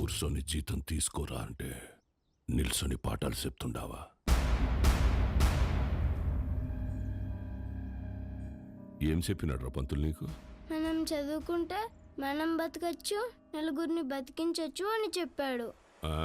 కూర్చొని జీతం తీసుకోరా అంటే నిల్సొని పాఠాలు చెప్తుండావా? ఏం చెప్పినాడు రా పంతులు నీకు? మనం చదువుకుంటే మనం బతకచ్చు, నలుగురిని బతికించవచ్చు అని చెప్పాడు. ఆ?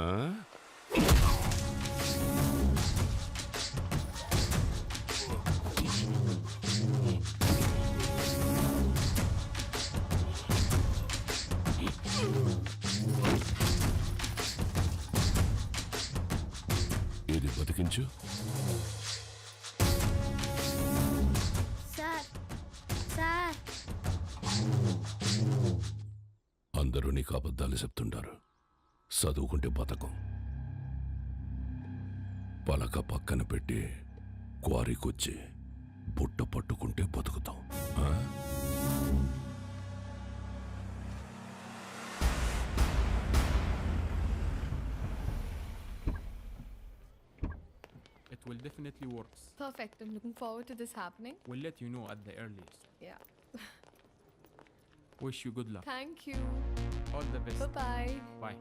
ఏది బతికించు? సార్ సార్ అందరూ నీకు అబద్ధాలు చెప్తుంటారు. చదువుకుంటే బతకం. పలక పక్కన పెట్టి క్వారీకొచ్చి బుట్ట పట్టుకుంటే బతుకుతాం. ఆ? It will definitely work. Perfect. I'm looking forward to this happening. We'll let you know at the earliest. Yeah. Wish you good luck. Thank you. All the best. Bye-bye. Bye.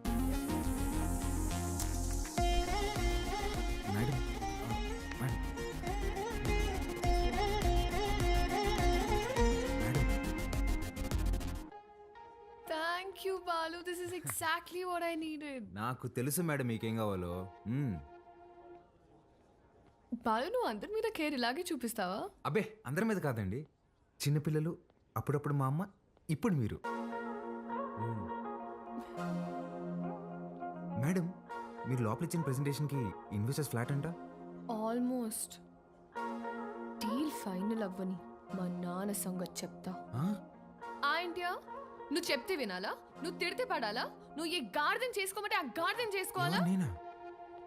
Madam madam madam Thank you, Balu. This is exactly what I needed. నాకు తెలుసు madam మీకేం కావాలో. బాలు, నువ్వు అందరి మీద care ఇలాగే చూపిస్తావా? అబ్బే అందరి మీద కాదండి, చిన్నపిల్లలు, అప్పుడప్పుడు మా అమ్మ, ఇప్పుడు మీరు. మేడం మీరు లోపల ఇచ్చిన ప్రెజెంటేషన్కి ఇన్వెస్టర్స్ ఫ్లాట్ అంట. ఆల్మోస్ట్. డీల్ ఫైనల్ అవ్వని మా నాన్న సంగతి చెప్తా. ఏంటియా నువ్వు చెప్తే వినాలా? నువ్వు తిడితే పడాలా? నువ్వు ఏ గార్డెన్ చేసుకోమంటే ఆ గార్డెన్ చేసుకోవాలా? నేనా?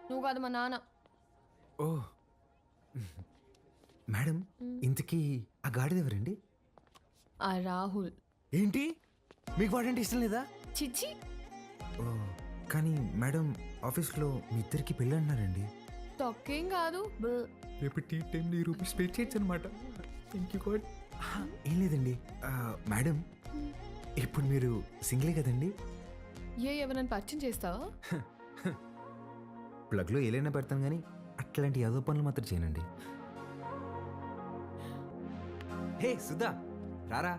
నువ్వు కాదు మా నాన్న. ఓ మేడం ఇంతకీ ఆ గాడిద ఎవరండి? ఆ రాహుల్. ఏంటి మీకు వాడంటే ఇష్టం లేదా? చిచ్చి. ఓ కానీ మేడం ఆఫీస్లో మీ ఇద్దరికి పెళ్ళి అన్నారండి. తొక్కేం కాదు. రేపు టీ టైంలో ఈ రూపీస్ పే చేయొచ్చు అనమాట. Thank you God. ఏం లేదండి మేడం, ఇప్పుడు మీరు సింగిలే కదండి? ఎవరైనా పరిచయం చేస్తావా? ప్లగ్లో ఏలైనా పెడతాను కానీ అట్లాంటి యాదో పనులు మాత్రం చేయనండి. హే సుధా రారా.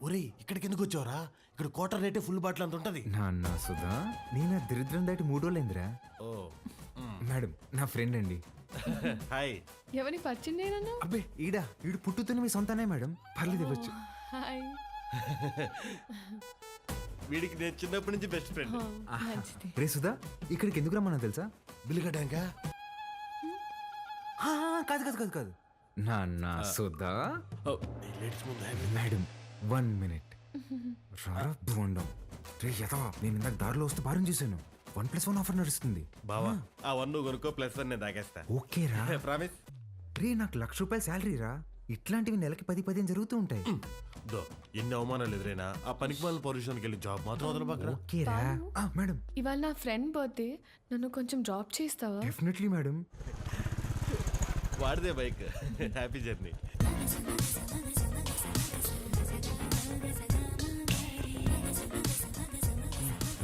ఒరే ఇక్కడికి ఎందుకు వచ్చావురా? ఇక్కడ క్వార్టర్ రేటే ఫుల్ బాటిల్ అంత ఉంటది. నాన్న సుధా, నేను దరిద్రం దాటి 3 రోజులైందిరా. ఓ మేడం నా ఫ్రెండ్ అండి. హాయ్. ఎవరిని పరిచయం చేయనన్నా? అబ్బే ఈడు పుట్టుతున్న మీ సొంతనే మేడం, పర్లేదు ఇవ్వచ్చు. హాయ్. వీడికి నేను చిన్నప్పటి నుంచి బెస్ట్ ఫ్రెండ్. మంచిది. రే సుధా, ఇక్కడికి ఎందుకు రమ్మన్నా తెలుసా? బిల్లు కట్టాక కాదు కాదు కాదు కాదు నాన్న సుధా. లేడీస్ ముందు మేడం 1 minute రారా బోండం. రే యథవా, నేను ఇందాక దారిలో వస్తే భారం చేశాను. 1+1 ఆఫర్ నడుస్తుంది బావా. ఆ 1 నువ్వు కొనుక్కో, +1 నేను తాగేస్తా. ఓకే రా. ప్రామిస్. రే నాకు ₹1,00,000 శాలరీ రా. ఇట్లాంటివి నెలకి 10-15 జరుగుతూ ఉంటాయి. దో ఎన్ని అవమానాలు ఎదురైనా ఆ పనికి వాళ్ళ పొజిషన్కి వెళ్ళి జాబ్ మాత్రం వదలబాకరా. ఓకే రా. మేడం ఇవాళ నా ఫ్రెండ్ బర్త్డే, నన్ను కొంచెం డ్రాప్ చేస్తావా? Definitely madam. వాడిదే బైక్. Happy journey.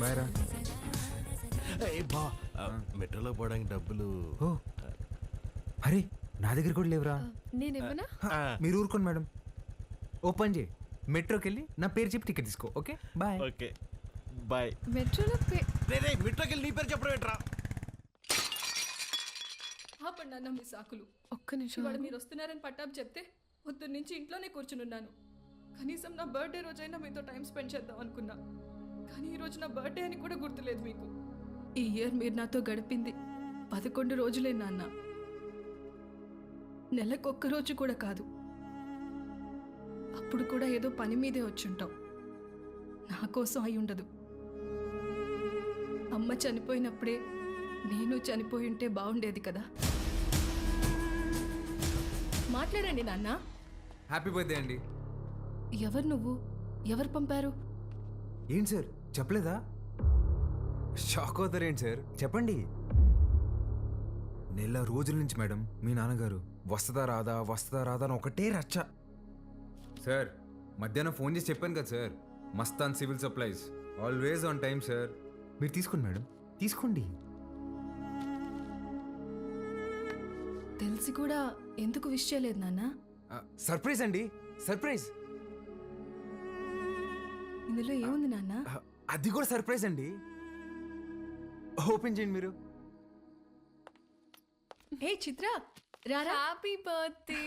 బాయ్ రా. బా మెట్రోలో పోవడానికి డబ్బులు. ఓ అరే నా దగ్గర కూడా లేవురా. నేను ఇవ్వనా? మీరు ఊరుకోండి మేడం. ఓపెన్ చేయి, మెట్రోకి వెళ్ళి నా పేరు చెప్పి టికెట్ తీసుకో. Okay bye. Okay bye. మెట్రోలో మెట్రోకి వెళ్ళి నీ పేరు చెప్పడం ఏంట్రా? ఆపండి అన్న మీ సాకులు. ఒక్క నిమిషం. ఇవాళ మీరు వస్తున్నారని పట్టాపు చెప్తే పొద్దున్న నుంచి ఇంట్లోనే కూర్చునున్నాను. కనీసం నా బర్త్డే రోజైనా మీతో టైం స్పెండ్ చేద్దాం అనుకున్నా, కానీ ఈరోజు నా బర్త్డే అని కూడా గుర్తులేదు మీకు. ఈ ఇయర్ మీరు నాతో గడిపింది 11 రోజులే నాన్న. నెలకొక్క రోజు కూడా కాదు. అప్పుడు కూడా ఏదో పని మీదే వచ్చుంటాం. నా కోసం అయి ఉండదు. అమ్మ చనిపోయినప్పుడే నేను చనిపోయి ఉంటే బాగుండేది కదా. మాట్లాడండి నాన్న. హ్యాపీ బర్త్డే అండి. ఎవరు నువ్వు? ఎవరు పంపారు? ఏంటి సార్ చెప్పలేదా? షాక్ అవుతారేంటి సార్, చెప్పండి. నెల రోజుల నుంచి మేడం మీ నాన్నగారు వస్తుందా రాదా అని ఒకటే రచ్చ. సార్ మధ్యాహ్నం ఫోన్ చేసి చెప్పాను కదా sir, Mastan civil supplies always on time sir. మీరు తీసుకోండి మేడం, తీసుకోండి. తెలిసి కూడా ఎందుకు విష్ చేయలేదు నాన్న? సర్ప్రైజ్ అండి, సర్ప్రైజ్. ఇందులో ఏముంది నాన్న? అది కూడా సర్ప్రైజ్ అండి. ఓపెన్ చేయండి మీరు. ఏ చిత్ర రారా. Happy birthday.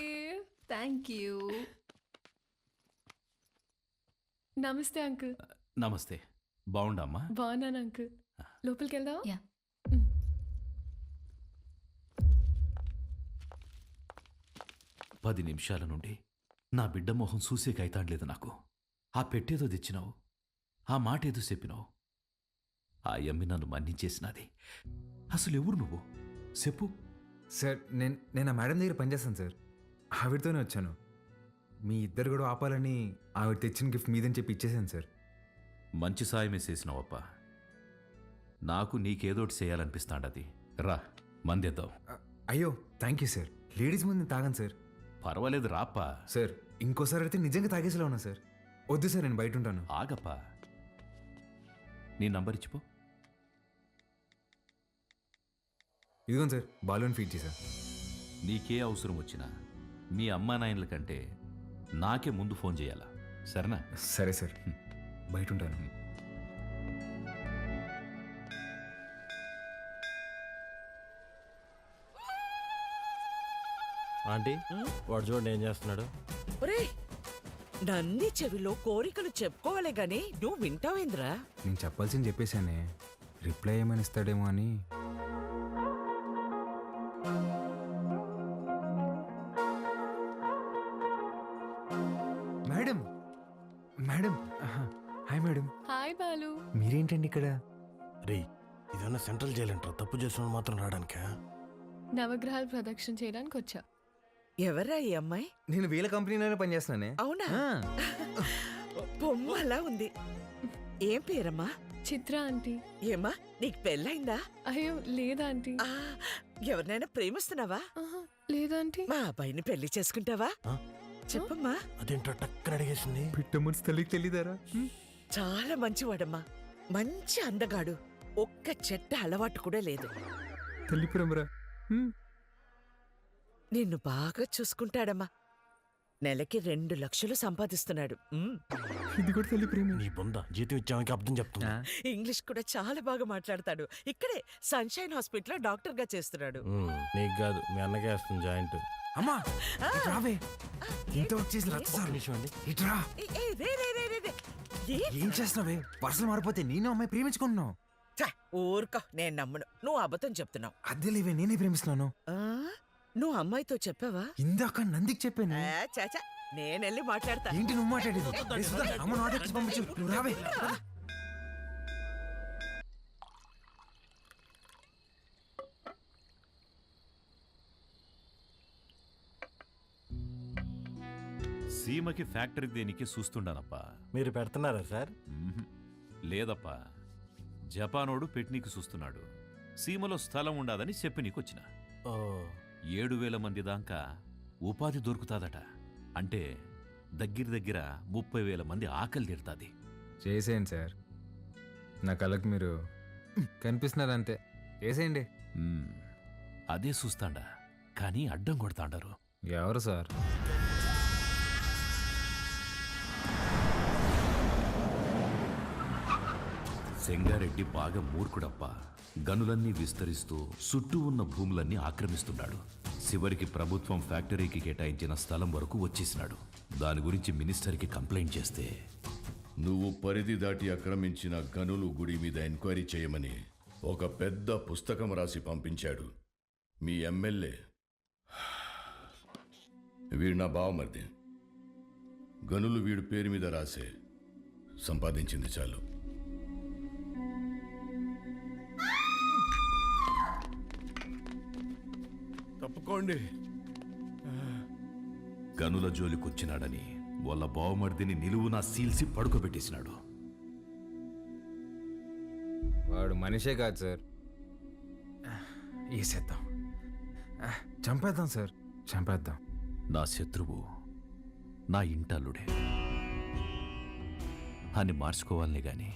Thank you. నమస్తే అంకుల్. నమస్తే. బాగుండమ్మా? బాగున్నాను అంకుల్. లోపలికి వెళ్దాం. యా. 10 నిమిషాల నుండి నా బిడ్డ మొహం చూసేకైతాండలేదు నాకు. ఆ పెట్టేదో తెచ్చినావు, ఆ మాట ఏదో చెప్పినావు. ఆ యమ్మి నన్ను మన్నించేసినది. అసలు ఎవరు నువ్వు చెప్పు. సార్ నేను ఆ మేడం దగ్గర పనిచేస్తాను సార్. ఆవిడతోనే వచ్చాను. మీ ఇద్దరు కూడా ఆపాలని ఆవిడ తెచ్చిన గిఫ్ట్ మీదని చెప్పి ఇచ్చేసాను సార్. మంచి సాయమే చేసినావప్ప. నాకు నీకేదోటి చేయాలనిపిస్తాండది. రా మందేద్దాం. అయ్యో థ్యాంక్ యూ సార్. లేడీస్ ముందు తాగాను సార్. పర్వాలేదు రాప్పా. సార్ ఇంకోసారి అయితే నిజంగా తాగేసేలా ఉన్నా సార్. వద్దు సార్, నేను బయట ఉంటాను. ఆగప్పా. నీ నంబర్ ఇచ్చిపో. ఇదిగోండి సార్, బాలూన్ ఫీట్ చేశా. నీకే అవసరం వచ్చినా మీ అమ్మా నాయనల కంటే నాకే ముందు ఫోన్ చేయాలా, సరేనా? సరే సార్, బయట ఉంటాను. ఆంటీ వాడు చూడండి ఏం చేస్తున్నాడు. ఒరేయ్, నన్ని చెవిలో కోరికలు చెప్పుకోవాలే గాని నువ్వు వింటావేంద్రా? నేను చెప్పాల్సింది చెప్పేశానే, రిప్లై ఏమని ఇస్తాడేమో అని. Madam, madam, hi madam. Hi Balu. మీరేంటండి ఇక్కడ? రే ఇదన్నా సెంట్రల్ జైలు అంటారా? తప్పు చేసిన మాత్రం రావడానికా? నవగ్రహాలు ప్రదక్షిణ చేయడానికి వచ్చా. ఎవరా ఈ అమ్మాయి? నేను వీళ్ళ కంపెనీలోనే పనిచేస్తున్నానే. అవునా? ఆ, బొమ్మలా ఉంది. ఏం పేరమ్మా? చిత్ర ఆంటీ. ఏమ్మా నీకు పెళ్ళైందా? అయ్యో లేదా ఆంటీ. ఆ, ఎవరినైనా ప్రేమిస్తున్నావా? ఆహా, లేదా ఆంటీ. మా అబ్బాయిని పెళ్లి చేసుకుంటావా? ఆ? చెప్పమ్మా. అదేంటో టక్కన అడిగేసింది. పిట్ట మనసు తల్లికి తెలీదారా? చాలా మంచివాడమ్మా, మంచి అందగాడు. ఒక్క చెట్ట అలవాటు కూడా లేదు. తల్లి ప్రేమరా. నిన్ను బాగా చూసుకుంటాడమ్మా. నెలకి 2 లక్షలు సంపాదిస్తున్నాడు. ఇది కూడా తల్లి ప్రేమ. నీ బొంద జీతం ఇచ్చామని అర్థం చెప్తున్నా. ఇంగ్లీష్ కూడా చాలా బాగా మాట్లాడతాడు. ఇక్కడే సన్షైన్ హాస్పిటల్లో డాక్టర్ గా చేస్తున్నాడు. నీకు కాదు మీ అన్నకే వేస్తుంది జాయింట్. అమ్మా ఇటు రావే. ఇంత వచ్చేసి రచ్చ సార్. ఇట్రా. ఏ, ఏ, రే, రే, రే, రే, రే. ఏం చేస్తున్నావే? పర్సలు మారిపోతే నేను అమ్మాయి ప్రేమించుకుంటున్నావు. ఛ, ఊరుకో, నేను నమ్మను. నువ్వు అబద్ధం చెప్తున్నావు. అద్దె లేవే, నేనే ప్రేమిస్తున్నాను. ఆ, నువ్వు అమ్మాయితో చెప్పావా? ఇందాక నందికి చెప్పాను. చాచా, నేనెళ్ళి మాట్లాడతా. ఏంటి నువ్వు మాట్లాడేది? ఏ సుధా, అమ్మను ఆటోకి పంపించు. నువ్వు రావే. సీమకి ఫ్యాక్టరీ దేనికి చూస్తుండానప్పా. మీరు పెడుతున్నారా సార్? లేదప్పా, జపానోడు పెట్నీకి చూస్తున్నాడు. సీమలో స్థలం ఉండాదని చెప్పి నీకొచ్చిన. ఓ 7,000 మంది దాకా ఉపాధి దొరుకుతాదట. అంటే దగ్గర 30,000 మంది ఆకలి తీరుతాది. చేసేయండి సార్, నా కళ్ళకి మీరు కనిపిస్తున్నారు అంతే. చేసేయండి. అదే చూస్తాండా, కానీ అడ్డం కొడతాండారు. ఎవరు సార్? సెంగారెడ్డి బాగా మూర్ఖుడప్ప. గనులన్నీ విస్తరిస్తూ చుట్టూ ఉన్న భూములన్నీ ఆక్రమిస్తున్నాడు. చివరికి ప్రభుత్వం ఫ్యాక్టరీకి కేటాయించిన స్థలం వరకు వచ్చేసినాడు. దాని గురించి మినిస్టర్కి కంప్లైంట్ చేస్తే, నువ్వు పరిధి దాటి ఆక్రమించిన గనులు గుడి మీద ఎంక్వైరీ చేయమని ఒక పెద్ద పుస్తకం రాసి పంపించాడు మీ ఎమ్మెల్యే. వీడు నా బావమరిది. గనులు వీడు పేరు మీద రాసే సంపాదించింది చాలు. తప్పుకోండి. గనుల జోలికొచ్చినాడని వాళ్ళ బావమర్దిని నిలువునా సీల్సి పడుకోబెట్టేసినాడు. వాడు మనిషే కాదు సార్. వేసేద్దాం, చంపేద్దాం సార్, చంపేద్దాం. నా శత్రువు నా ఇంటల్లుడే. అని మార్చుకోవాలనే గాని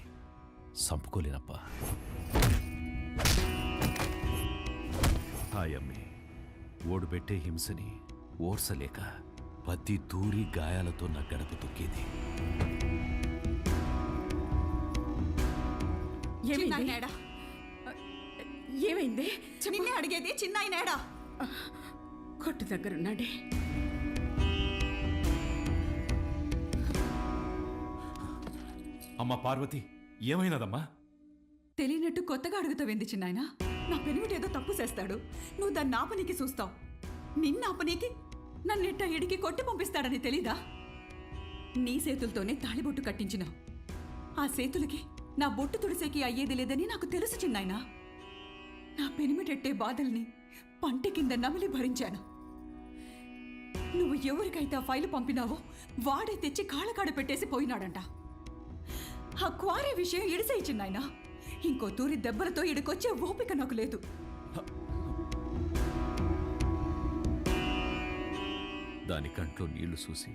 సంపుకోలేనప్పా. హాయమ్మి ఓడిపెట్టే హింసని ఓర్సలేక పత్తి దూరి గాయాలతో నా గడప తొక్కేది. ఏమైంది? నిన్నే అడిగేది, చిన్నాయనేడా? కొట్టు దగ్గరున్నాడే. అమ్మా పార్వతి, ఏమైనదమ్మా? తెలియనట్టు కొత్తగా అడుగుతావేంది చిన్నాయన? నా పెనిమిటేదో తప్పు చేస్తాడు, నువ్వు దాన్ని ఆపనీకి చూస్తావు. నిన్న ఆపనీకి నన్నెట్ట ఇడికి కొట్టి పంపిస్తాడని తెలీదా? నీ చేతులతోనే తాళిబొట్టు కట్టించినావు. ఆ చేతులకి నా బొట్టు తుడిసేకి అయ్యేది లేదని నాకు తెలుసు చిన్నాయన. నా పెనిమిటెట్టే బాధల్ని పంట కింద నమిలి భరించాను. నువ్వు ఎవరికైతే ఆ ఫైలు పంపినావో వాడే తెచ్చి కాళ్ళకాడ పెట్టేసి పోయినాడంట. ఆ క్వారీ విషయం ఇడిసేయి చిన్నాయన. ఇంకో తూరి దెబ్బలతో ఇడికొచ్చే ఓపిక నాకు లేదు. దాని కంట్లో నీళ్లు చూసి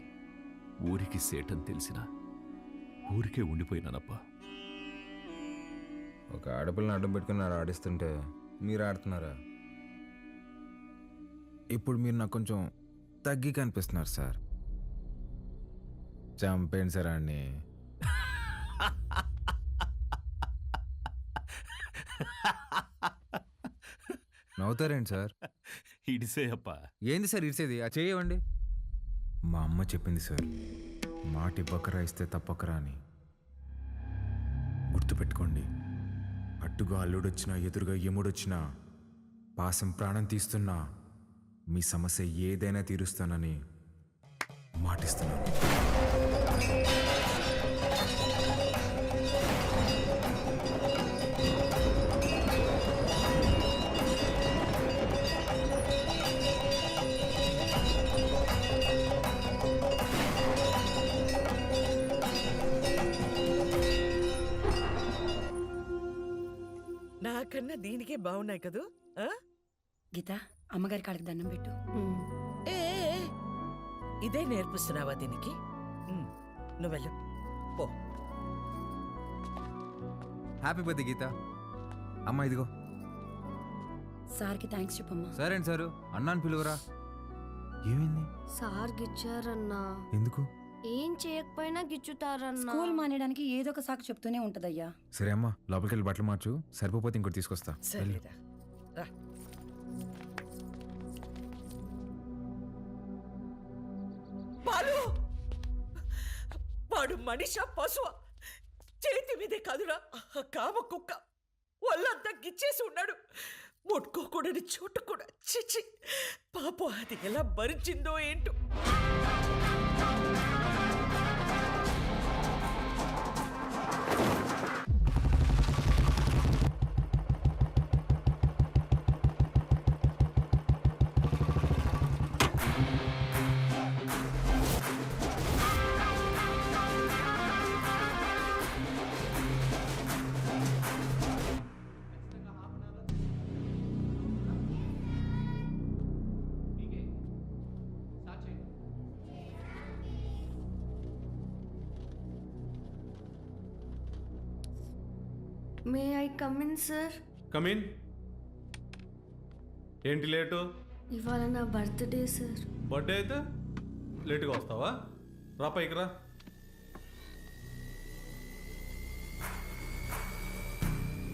ఊరికి సేటని తెలిసినా ఊరికే ఉండిపోయినానప్పా. ఒక ఆడపిల్లని అడ్డం పెట్టుకుని ఆడిస్తుంటే మీరు ఆడుతున్నారా? ఇప్పుడు మీరు నాకు కొంచెం తగ్గి కనిపిస్తున్నారు సార్. చంపేయండి సార్ అన్ని. నవ్వుతారేంటి సార్? ఇడిసే అప్పా. ఏంది సార్ ఇడిసేది? ఆ చేయవండి. మా అమ్మ చెప్పింది సార్, మాట ఇవ్వకరా ఇస్తే తప్పకరా అని. గుర్తుపెట్టుకోండి, అట్టుగా అల్లుడొచ్చినా ఎదురుగా ఎముడొచ్చినా పాసం ప్రాణం తీస్తున్నా మీ సమస్య ఏదైనా తీరుస్తానని మాటిస్తున్నాను. నాకన్నా దీనికే బాగున్నాయి కదూ. గీత, అమ్మగారి కాళ్ళకి దండం పెట్టు. ఏ ఏ, ఏ, ఇదే నేర్పిస్తున్నావా దీనికి? నువ్వెళ్ళు పో. హ్యాపీ బర్త్డే గీత. అమ్మ ఇదిగో. సార్కి థ్యాంక్స్ చెప్పమ్మా. సరే అండి సారు, అన్నాను పిలువరా. ఏమైంది? సార్ గిచ్చారన్నా. ఎందుకు? ఏం చేయకపోయినా గిచ్చుతారన్నా. స్కూల్ మానేయడానికి ఏదో ఒక సాకు చెప్తూనే ఉంటదయ్యా. సరే అమ్మా, లోపలికి వెళ్ళి బట్టలు మార్చు. సరిపోతే ఇంకోటి తీసుకొస్తా. సరేరా రా. బాలు, వాడు మనిష పశువ? చేతి మీదే కాదురా కామ కుక్క. ఒళ్ళంతా గిచ్చేసి ఉన్నాడు. ముట్టుకోకూడని చోటు కూడా. చిచ్చి పాపం, అది ఎలా భరించిందో ఏంటో. May I come in sir? Come in. ఏంటి లేటు? ఇవాళ నా బర్త్డే సార్. బర్త్డే అయితే లేటుగా వస్తావా? రా పైకి రా.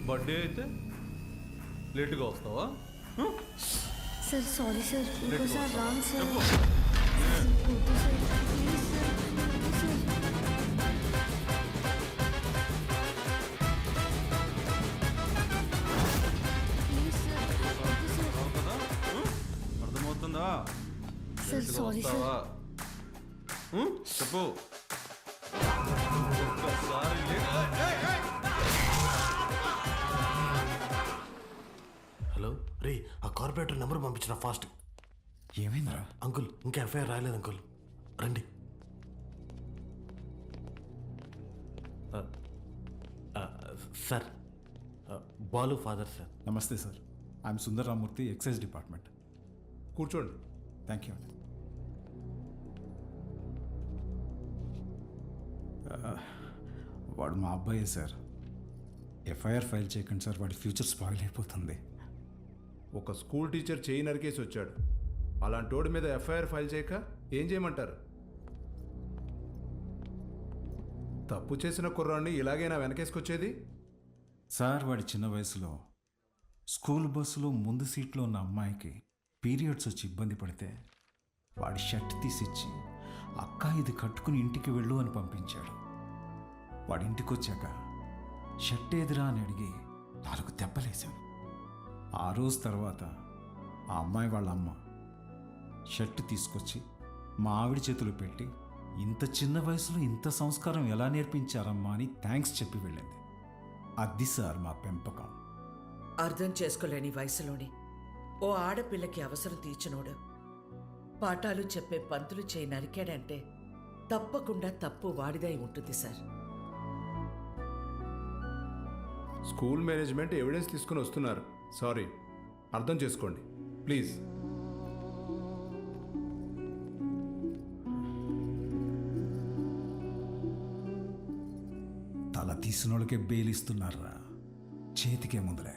బర్త్డే అయితే లేటుగా వస్తావా? సార్ సారీ సార్, ఇంకోసారి రాంగ్ సార్. చెప్పు. వద్దు సార్, ప్లీజ్ సార్, వద్దు సార్. ప్లీజ్ సార్, వద్దు సార్. అవుతుందా? అర్థమవుతుందా? సార్ లేటుగా సారీ సార్. వస్తావా? చెప్పు. ఒక్కసారి హలో రే, ఆ కార్పొరేటర్ నెంబర్ పంపించిన ఫాస్ట్. ఏమైందిరా? అంకుల్, ఇంకా ఎఫ్ఐఆర్ రాయలేదు అంకుల్. రండి. Sir, Balu father sir. నమస్తే sir, I'm Sundar Ramurthy, excise department. కూర్చోండి. థ్యాంక్ యూ అండి. వాడు మా అబ్బాయే సార్. ఎఫ్ఐఆర్ ఫైల్ చేయకండి సార్, వాడి ఫ్యూచర్ స్పాయిల్ అయిపోతుంది. ఒక స్కూల్ టీచర్ చేయి నరికేసి వచ్చాడు. అలాంటి వాడి మీద ఎఫ్ఐఆర్ ఫైల్ చేయక ఏం చేయమంటారు? తప్పు చేసిన కుర్రాన్ని ఇలాగైనా వెనకేసుకొచ్చేది? సార్ వాడి చిన్న వయసులో స్కూల్ బస్సులో ముందు సీట్లో ఉన్న అమ్మాయికి పీరియడ్స్ వచ్చి ఇబ్బంది పడితే వాడి షర్ట్ తీసిచ్చి అక్క ఇది కట్టుకుని ఇంటికి వెళ్ళు అని పంపించాడు. వాడి ఇంటికి వచ్చాక షర్ట్ ఏదిరా అని అడిగి 4 దెబ్బలేశాను. ఆ రోజు తర్వాత ఆ అమ్మాయి వాళ్ళ అమ్మ షర్ట్ తీసుకొచ్చి మా ఆవిడ చేతులు పెట్టి ఇంత చిన్న వయసులో ఇంత సంస్కారం ఎలా నేర్పించారమ్మా అని థ్యాంక్స్ చెప్పి వెళ్ళింది. అది సార్ మా పెంపకం. అర్థం చేసుకోలేని వయసులోని ఓ ఆడపిల్లకి అవసరం తీర్చినోడు పాఠాలు చెప్పే పంతులు చేయి నరికాడంటే తప్పకుండా తప్పు వాడిదై ఉంటుంది సార్. స్కూల్ మేనేజ్మెంట్ ఎవిడెన్స్ తీసుకుని వస్తున్నారు. సారీ, అర్థం చేసుకోండి ప్లీజ్. తల తీసిన వాళ్ళకే బెయిల్ ఇస్తున్నారా? చేతికే ముందులే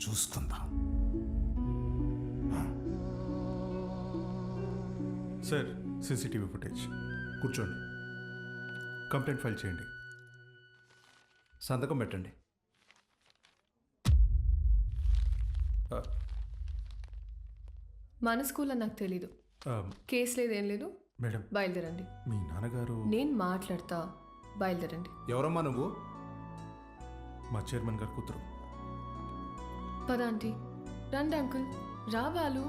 చూసుకుందాం. Sir, CCTV footage. కూర్చోండి. కంప్లైంట్ ఫైల్ చేయండి. సంతకం పెట్టండి. మన స్కూల్లో నాకు తెలీదు. కేసు లేదు, ఏం లేదు. మేడం, బయలుదేరండి. మీ నాన్నగారు. నేను మాట్లాడతా, బయలుదేరండి. ఎవరమ్మా నువ్వు? మా చైర్మన్ గారు కూతురు. పద ఆంటీ. రండి అంకుల్. రా బాలు.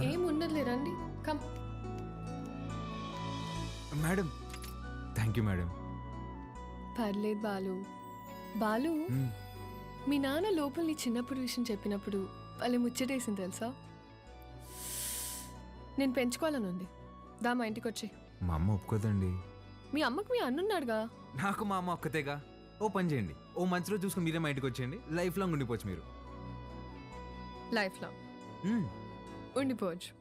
ఏం ఉండదులే, రండి. Come. Madam, thank you madam. పర్లేదు బాలు. బాలు, మీ నాన్న లోపల నీ చిన్నప్పుడు విషయం చెప్పినప్పుడు వాళ్ళే ముచ్చటేసింది తెలుసా? నేను పెంచుకోవాలని ఉంది. దా మా ఇంటికి వచ్చి. మా అమ్మ ఒప్పుకోదండి. మీ అమ్మకు మీ అన్నున్నాడుగా. నాకు మా అమ్మ ఒక్కతేగా. ఓ పని చేయండి, ఓ మంచి రోజు చూసుకుని మీరే మా ఇంటికి వచ్చేయండి. లైఫ్ లాంగ్ ఉండిపోవచ్చు మీరు. Life long ఉండిపోవచ్చు.